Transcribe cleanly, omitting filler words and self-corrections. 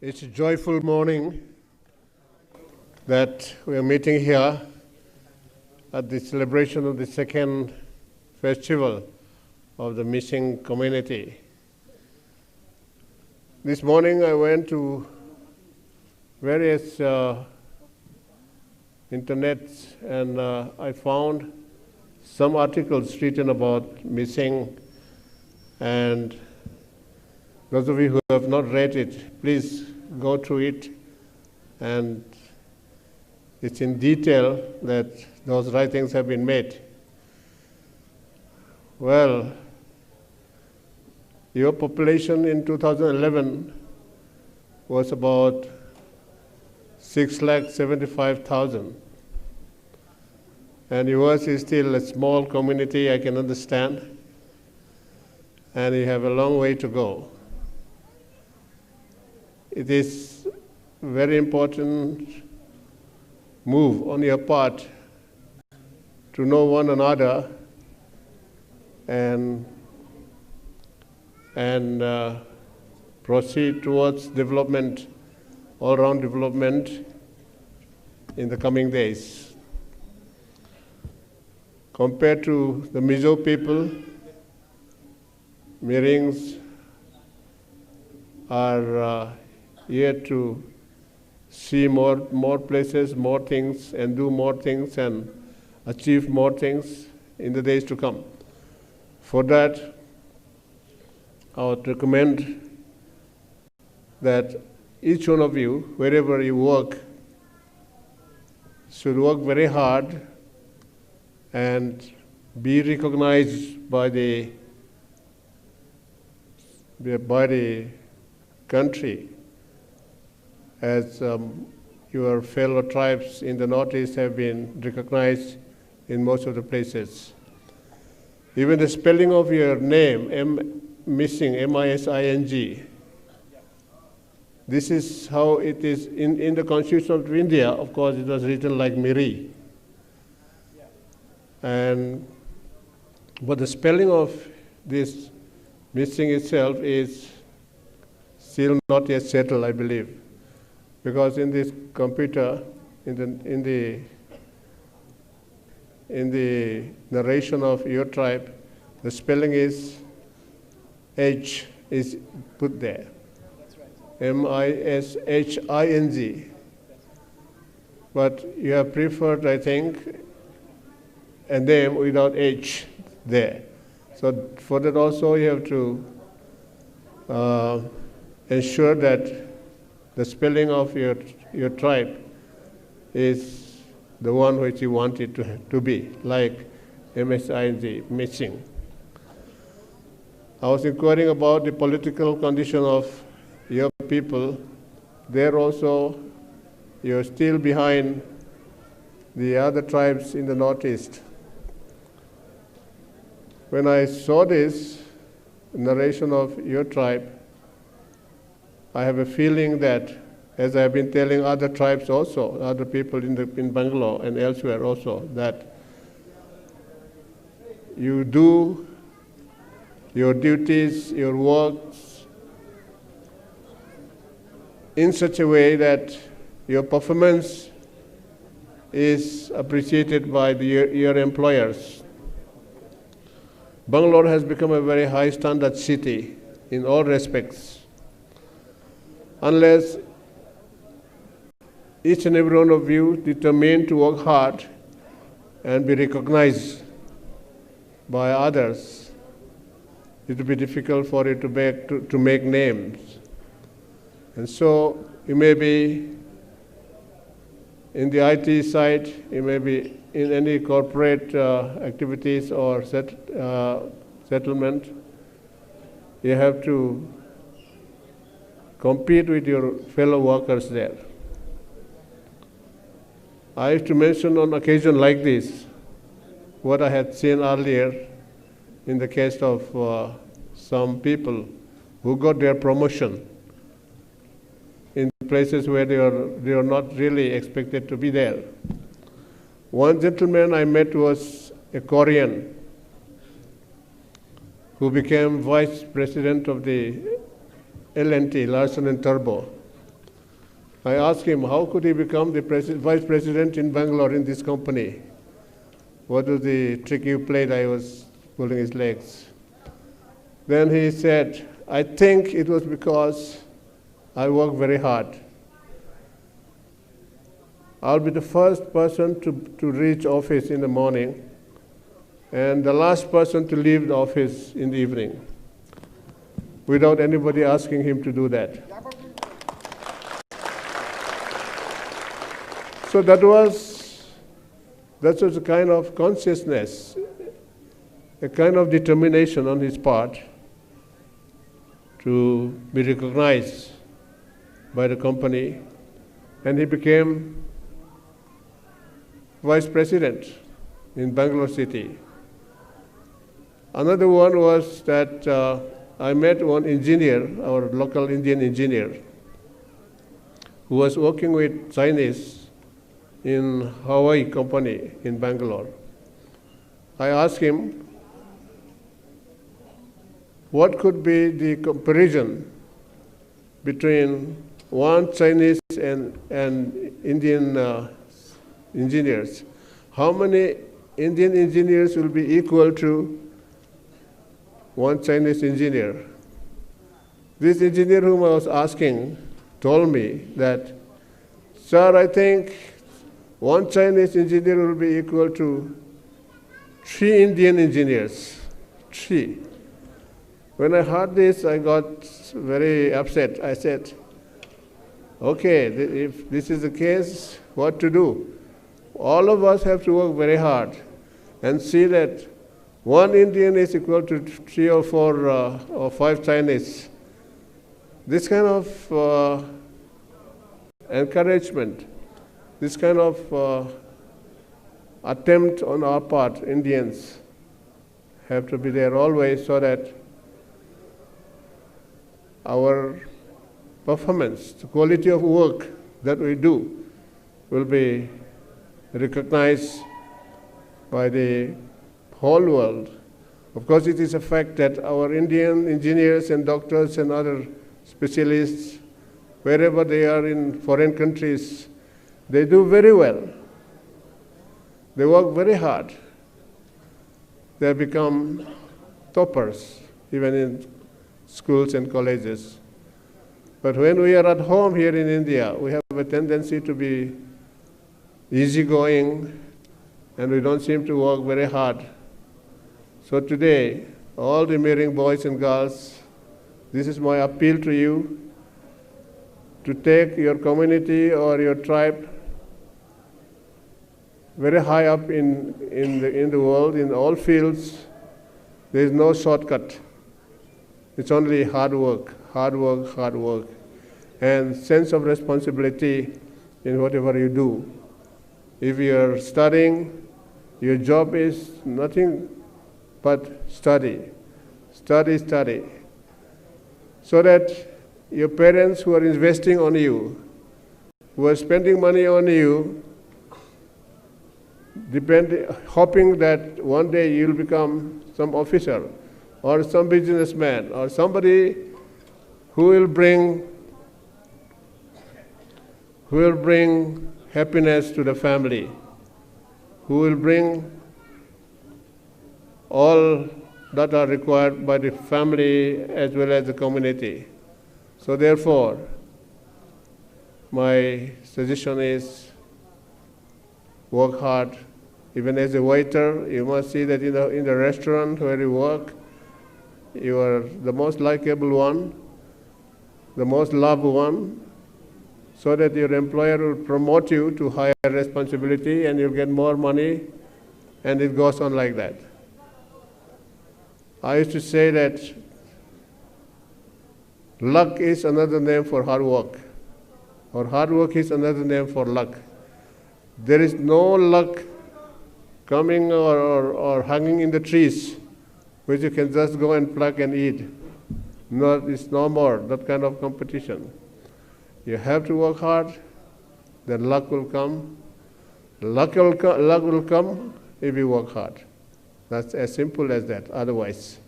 It's a joyful morning that we are meeting here at the celebration of the second festival of the missing community. This morning I went to various internets and I found some articles written about missing, and those of you who have not read it, please go through it, and it's in detail that those writings have been made. Well, your population in 2011 was about 6,75,000. And yours is still a small community, I can understand, and you have a long way to go. It is a very important move on your part to know one another and proceed towards development, all-round development in the coming days. Compared to the Mizo people, Mirings are yet to see more places, more things, and do more things, and achieve more things in the days to come. For that, I would recommend that each one of you, wherever you work, should work very hard and be recognized by the country as your fellow tribes in the Northeast have been recognized in most of the places. Even the spelling of your name, missing, M-I-S-I-N-G, this is how it is in the Constitution of India. Of course, it was written like Miri. But the spelling of this missing itself is still not yet settled, I believe, because in this computer, in the narration of your tribe, the spelling is H is put there. That's right. M-I-S-H-I-N-G. But you have preferred, I think, a name without H there. So for that also you have to ensure that the spelling of your tribe is the one which you want it to be, like M-S-I-N-G, missing. I was inquiring about the political condition of your people. There also, you're still behind the other tribes in the Northeast. When I saw this narration of your tribe, I have a feeling that, as I have been telling other tribes also, other people in Bangalore and elsewhere also, that you do your duties, your works in such a way that your performance is appreciated by your employers. Bangalore has become a very high standard city in all respects. Unless each and every one of you determined to work hard and be recognized by others, it will be difficult for you to make names. And so you may be in the IT side, you may be in any corporate activities or settlement. You have to compete with your fellow workers there. I have to mention on occasion like this what I had seen earlier in the case of some people who got their promotion in places where they are not really expected to be there. One gentleman I met was a Korean who became vice president of the L&T, Larsen and Turbo. I asked him how could he become the vice president in Bangalore in this company. What was the trick you played? I was pulling his legs. Then he said, I think it was because I work very hard. I'll be the first person to reach office in the morning and the last person to leave the office in the evening without anybody asking him to do that. So that was a kind of consciousness, a kind of determination on his part to be recognized by the company, and he became vice president in Bangalore city. Another one was that I met one engineer, our local Indian engineer, who was working with Chinese in Hawaii company in Bangalore. I asked him, what could be the comparison between one Chinese and Indian engineers? How many Indian engineers will be equal to one Chinese engineer? This engineer whom I was asking told me that, sir, I think one Chinese engineer will be equal to 3 Indian engineers. 3. When I heard this, I got very upset. I said, okay, if this is the case, what to do? All of us have to work very hard and see that 1 Indian is equal to 3 or 4 or 5 Chinese. This kind of encouragement, this kind of attempt on our part, Indians, have to be there always so that our performance, the quality of work that we do will be recognized by the whole world. Of course, it is a fact that our Indian engineers and doctors and other specialists, wherever they are in foreign countries, they do very well. They work very hard. They have become toppers, even in schools and colleges. But when we are at home here in India, we have a tendency to be easygoing, and we don't seem to work very hard. So today, all the Meering boys and girls, this is my appeal to you, to take your community or your tribe very high up in the world, in all fields. There is no shortcut. It's only hard work, hard work, hard work, and sense of responsibility in whatever you do. If you're studying, your job is nothing but study, study, study, so that your parents who are investing on you, who are spending money on you, hoping that one day you'll become some officer or some businessman or somebody who will bring happiness to the family, who will bring all that are required by the family as well as the community. So therefore, my suggestion is work hard. Even as a waiter, you must see that in the restaurant where you work, you are the most likable one, the most loved one, so that your employer will promote you to higher responsibility and you'll get more money, and it goes on like that. I used to say that luck is another name for hard work, or hard work is another name for luck. There is no luck coming or hanging in the trees, which you can just go and pluck and eat. No, it's no more that kind of competition. You have to work hard, then luck will come. Luck will come if you work hard. That's as simple as that. Otherwise,